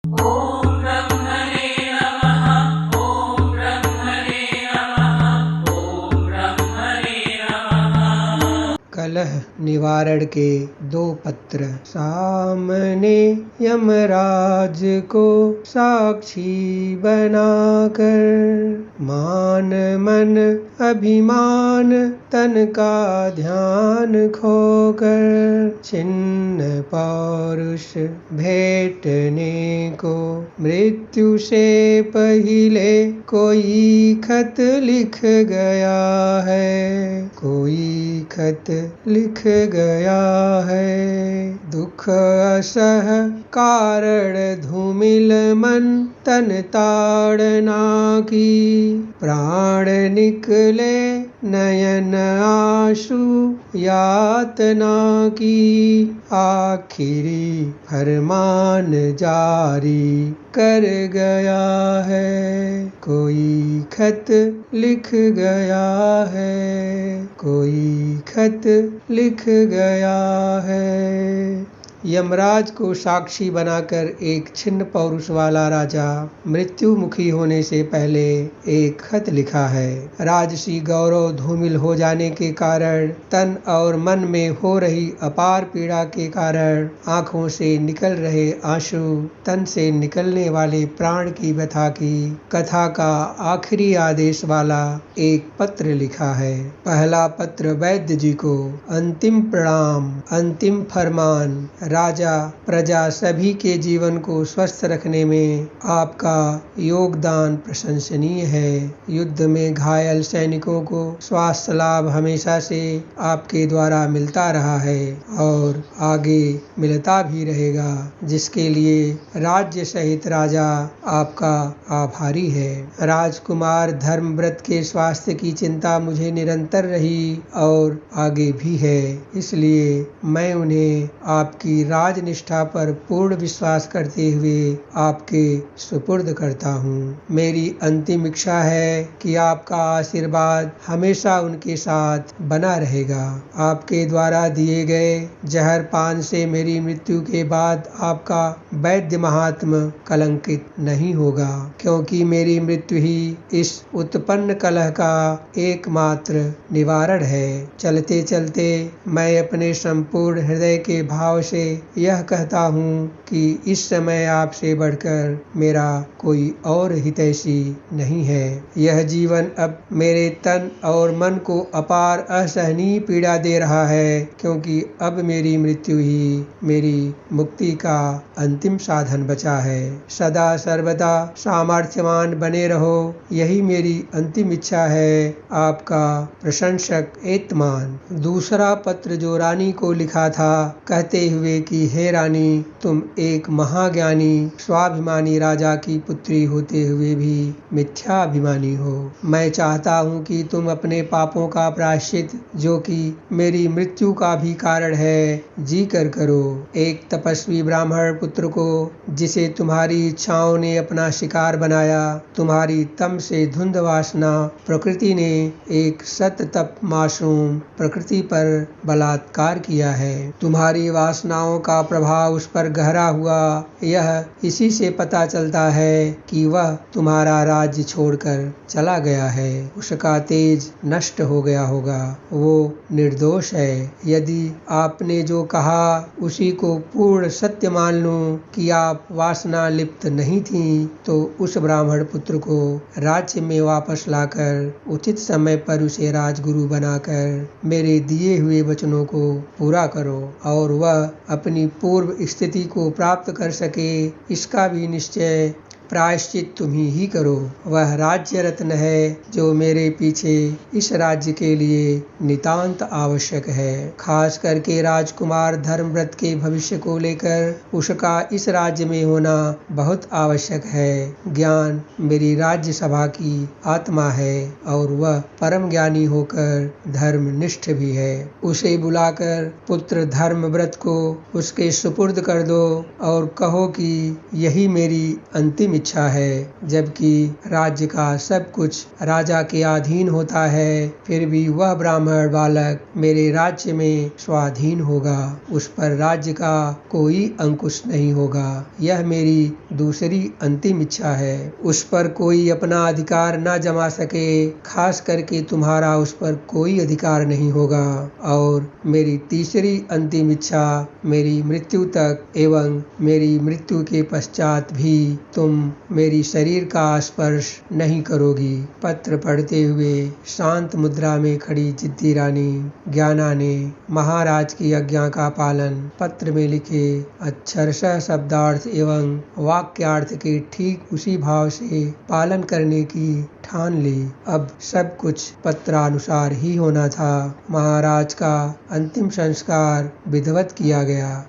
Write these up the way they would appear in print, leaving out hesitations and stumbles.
ॐ ब्रह्मणे नमः। ॐ ब्रह्मणे नमः। ॐ ब्रह्मणे नमः। कलह निवारण के 2 पत्र। सामने यमराज को साक्षी बनाकर, मान मन अभिमान तन का ध्यान खोकर, छिन्न पौरुष भेटने को मृत्यु से पहले कोई खत लिख गया है, कोई खत लिख गया है। दुख असह कारण धूमिल मन तन ताड़ना की, प्राण निकले नयन आंसू यातना की। आखिरी फरमान जारी कर गया है, कोई खत लिख गया है, कोई खत लिख गया है। यमराज को साक्षी बनाकर एक छिन्न पौरुष वाला राजा मृत्यु मुखी होने से पहले एक खत लिखा है। राजसी गौरव धूमिल हो जाने के कारण, तन और मन में हो रही अपार पीड़ा के कारण, आंखों से निकल रहे आंसू, तन से निकलने वाले प्राण की व्यथा की कथा का आखिरी आदेश वाला एक पत्र लिखा है। पहला पत्र वैद्य जी को। अंतिम प्रणाम, अंतिम फरमान। राजा प्रजा सभी के जीवन को स्वस्थ रखने में आपका योगदान प्रशंसनीय है। युद्ध में घायल सैनिकों को स्वास्थ्य लाभ हमेशा से आपके द्वारा मिलता रहा है और आगे मिलता भी रहेगा, जिसके लिए राज्य सहित राजा आपका आभारी है। राजकुमार धर्मव्रत के स्वास्थ्य की चिंता मुझे निरंतर रही और आगे भी है, इसलिए मैं उन्हें आपकी राजनिष्ठा पर पूर्ण विश्वास करते हुए आपके सुपुर्द करता हूँ। मेरी अंतिम इच्छा है कि आपका आशीर्वाद हमेशा उनके साथ बना रहेगा। आपके द्वारा दिए गए जहर पान से मेरी मृत्यु के बाद आपका वैद्य महात्म कलंकित नहीं होगा, क्योंकि मेरी मृत्यु ही इस उत्पन्न कलह का एकमात्र निवारण है। चलते चलते मैं अपने संपूर्ण हृदय के भाव से यह कहता हूँ कि इस समय आपसे बढ़कर मेरा कोई और हितैषी नहीं है। यह जीवन अब मेरे तन और मन को अपार असहनीय पीड़ा दे रहा है, क्योंकि अब मेरी मृत्यु ही मेरी मुक्ति का अंतिम साधन बचा है। सदा सर्वदा सामर्थ्यवान बने रहो, यही मेरी अंतिम इच्छा है। आपका प्रशंसक एतमान। दूसरा पत्र जो रानी को लिखा था, कहते हुए कि हे रानी, तुम एक महाज्ञानी स्वाभिमानी राजा की पुत्री होते हुए भी मिथ्याभिमानी हो। मैं चाहता हूँ कि तुम अपने पापों का प्रायश्चित, जो कि मेरी मृत्यु का भी कारण है, जी कर करो। एक तपस्वी ब्राह्मण पुत्र को, जिसे तुम्हारी इच्छाओं ने अपना शिकार बनाया, तुम्हारी तम से धुंध वासना प्रकृति ने एक सत तप मासूम प्रकृति पर बलात्कार किया है। तुम्हारी वासनाओं का प्रभाव उस पर गहरा हुआ, यह इसी से पता चलता है कि वह तुम्हारा राज्य छोड़कर चला गया है। उसका तेज नष्ट हो गया होगा, वो निर्दोष है। यदि आपने जो कहा उसी को पूर्ण सत्य मान लूं कि आप वासना लिप्त नहीं थीं, तो उस ब्राह्मण पुत्र को राज्य में वापस लाकर उचित समय पर उसे राजगुरु बनाकर मेरे दिए हुए वचनों को पूरा करो और वह अपनी पूर्व स्थिति को प्राप्त कर सके, इसका भी निश्चय प्रायश्चित तुम ही करो। वह राज्य रत्न है जो मेरे पीछे इस राज्य के लिए नितांत आवश्यक है। खास करके राजकुमार धर्मव्रत के भविष्य को लेकर उसका इस राज्य में होना बहुत आवश्यक है। ज्ञान मेरी राज्य सभा की आत्मा है और वह परम ज्ञानी होकर धर्मनिष्ठ भी है। उसे बुलाकर पुत्र धर्मव्रत को उसके सुपुर्द कर दो और कहो कि यही मेरी अंतिम इच्छा है। जबकि राज्य का सब कुछ राजा के अधीन होता है, फिर भी वह ब्राह्मण बालक मेरे राज्य में स्वाधीन होगा। उस पर राज्य का कोई अंकुश नहीं होगा। यह मेरी दूसरी अंतिम इच्छा है। उस पर कोई अपना अधिकार न जमा सके, खास करके तुम्हारा उस पर कोई अधिकार नहीं होगा। और मेरी तीसरी अंतिम इच्छा, मेरी मृत्यु तक एवं मेरी मृत्यु के पश्चात भी तुम मेरी शरीर का स्पर्श नहीं करोगी। पत्र पढ़ते हुए शांत मुद्रा में खड़ी जिद्दी रानी ज्ञाना ने महाराज की आज्ञा का पालन पत्र में लिखे अक्षरशः शब्दार्थ एवं वाक्यार्थ के ठीक उसी भाव से पालन करने की ठान ली। अब सब कुछ पत्रानुसार ही होना था। महाराज का अंतिम संस्कार विधिवत किया गया।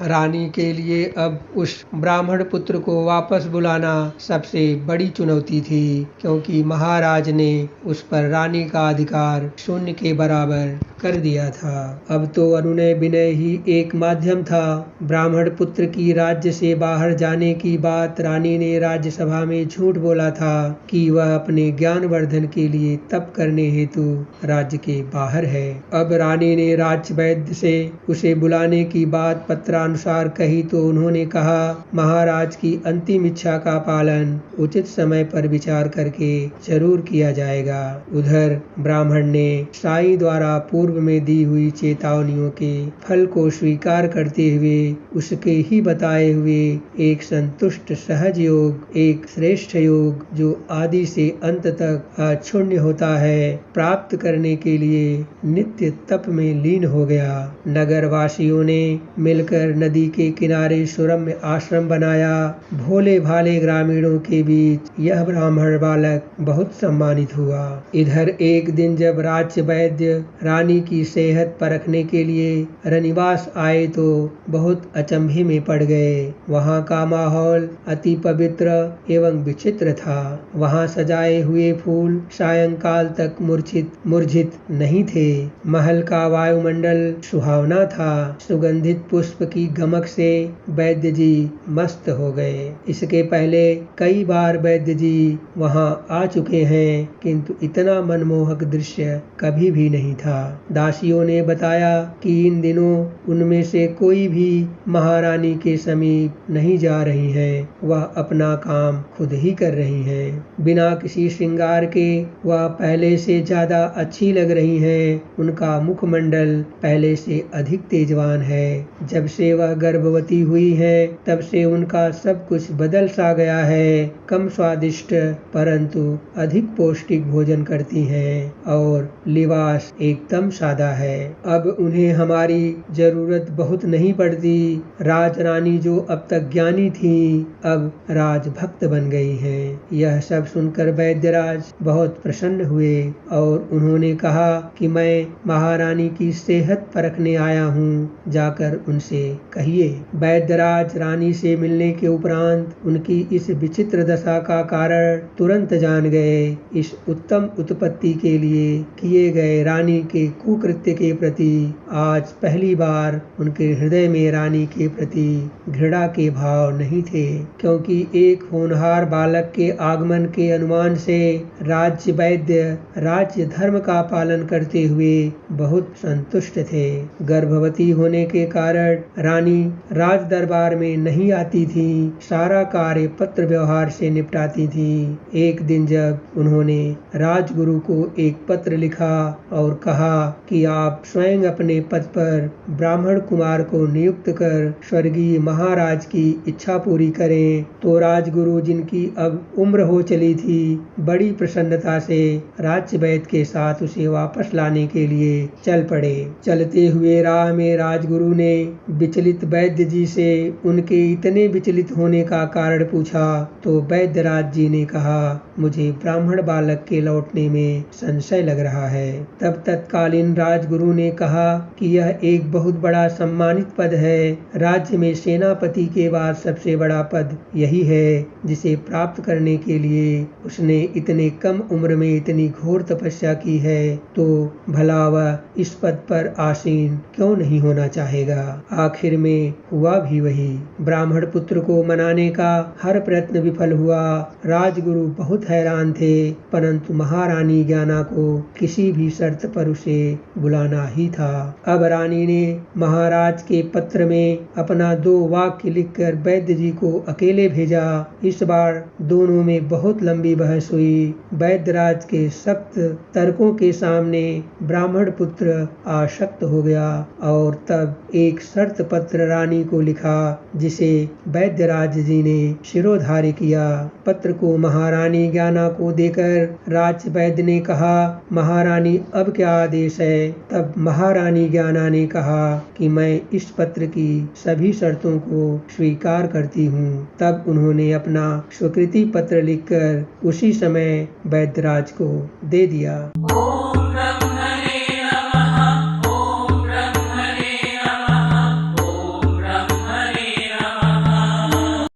रानी के लिए अब उस ब्राह्मण पुत्र को वापस बुलाना सबसे बड़ी चुनौती थी, क्योंकि महाराज ने उस पर रानी का अधिकार शून्य के बराबर कर दिया था। अब तो अनुनय विनय ही एक माध्यम था। ब्राह्मण पुत्र की राज्य से बाहर जाने की बात रानी ने राज्यसभा में झूठ बोला था कि वह अपने ज्ञान वर्धन के लिए तप करने हेतु राज्य के बाहर है। अब रानी ने राज्य वैद्य से उसे बुलाने की बात पत्रानुसार कही तो उन्होंने कहा, महाराज की अंतिम इच्छा का पालन उचित समय पर विचार करके जरूर किया जाएगा। उधर ब्राह्मण ने साईं द्वारा पूर्व में दी हुई चेतावनियों के फल को स्वीकार करते हुए उसके ही बताए हुए एक संतुष्ट सहज योग, एक श्रेष्ठ योग जो आदि से अंत तक अक्षुण्य होता है, प्राप्त करने के लिए नित्य तप में लीन हो गया। नगर वासियों ने मिलकर नदी के किनारे सुरम्य आश्रम बनाया। भोले भाले ग्रामीणों के बीच यह ब्राह्मण बालक बहुत सम्मानित हुआ। इधर एक दिन जब राज्य वैद्य रानी की सेहत परखने के लिए रनिवास आए तो बहुत अचंभे में पड़ गए। वहाँ का माहौल अति पवित्र एवं विचित्र था। वहाँ सजाए हुए फूल सायंकाल तक मुरझित नहीं थे। महल का वायुमंडल सुहावना था। सुगंधित पुष्प की गमक से वैद्य जी मस्त हो गए। इसके पहले कई बार वैद्य जी वहाँ आ चुके हैं, किंतु इतना मनमोहक दृश्य कभी भी नहीं था। दासियों ने बताया कि इन दिनों उनमें से कोई भी महारानी के समीप नहीं जा रही हैं। वह अपना काम खुद ही कर रही हैं। बिना किसी श्रृंगार के वह पहले से ज्यादा अच्छी लग रही हैं। उनका मुखमंडल पहले से अधिक तेजवान है। जब से वह गर्भवती हुई है तब से उनका सब कुछ बदल सा गया है। कम स्वादिष्ट परंतु अधिक पौष्टिक भोजन करती हैं और लिबास एकदम सादा है। अब उन्हें हमारी जरूरत बहुत नहीं पड़ती। राजरानी जो अब तक ज्ञानी थी अब राजभक्त बन गई हैं। यह सब सुनकर वैद्यराज बहुत प्रसन्न हुए और उन्होंने कहा कि मैं महारानी की सेहत परखने आया हूँ, जाकर उनसे कहिए। वैद्यराज रानी से मिलने के उपरांत उनकी इस विचित्र दशा का कारण तुरंत जान गए। इस उत्तम उत्पत्ति के लिए किए गए रानी के कुकृत्य के प्रति आज पहली बार उनके हृदय में रानी के प्रति घृणा के भाव नहीं थे, क्योंकि एक होनहार बालक के आगमन के अनुमान से राज्य वैद्य राज्य धर्म का पालन करते हुए बहुत संतुष्ट थे। गर्भवती होने के कारण रानी राज दरबार में नहीं आती थी। सारा कार्य पत्र व्यवहार से निपटाती थी। एक दिन जब उन्होंने राजगुरु को एक पत्र लिखा और कहा कि आप स्वयं अपने पद पर ब्राह्मण कुमार को नियुक्त कर स्वर्गीय महाराज की इच्छा पूरी करें, तो राजगुरु, जिनकी अब उम्र हो चली थी, बड़ी प्रसन्नता से राज्य वैद्य के साथ उसे वापस लाने के लिए चल पड़े। चलते हुए राह में राजगुरु ने विचलित वैद्य जी से उनके इतने विचलित होने का कारण पूछा तो वैद्यराज जी ने कहा, मुझे ब्राह्मण बालक के लौटने में संशय लग रहा है। तब तत्कालीन राजगुरु ने कहा कि यह एक बहुत बड़ा सम्मानित पद है। राज्य में सेनापति के बाद सबसे बड़ा पद यही है, जिसे प्राप्त करने के लिए उसने इतने कम उम्र में इतनी घोर तपस्या की है, तो भला वह इस पद पर आसीन क्यों नहीं होना चाहेगा। आखिर में हुआ भी वही। ब्राह्मण पुत्र को मनाने का हर प्रयत्न विफल हुआ। राजगुरु बहुत हैरान थे, परंतु महारानी ज्ञाना को किसी भी शर्त पर उसे बुलाना ही था। अब रानी ने महाराज के पत्र में अपना 2 वाक्य लिखकर वैद्य जी को अकेले भेजा। इस बार दोनों में बहुत लंबी बहस हुई। वैद्यराज के सख्त तर्कों के सामने ब्राह्मण पुत्र आसक्त हो गया और तब एक शर्त पत्र रानी को लिखा, जिसे वैद्यराज जी ने शिरोधार्य किया। पत्र को महारानी ज्ञाना को देकर राज वैद्य ने कहा, महारानी अब क्या आदेश है? तब महारानी ज्ञाना ने कहा कि मैं इस पत्र की सभी शर्तों को स्वीकार करती हूँ। तब उन्होंने अपना स्वीकृति पत्र लिखकर उसी समय वैद्यराज को दे दिया। ओम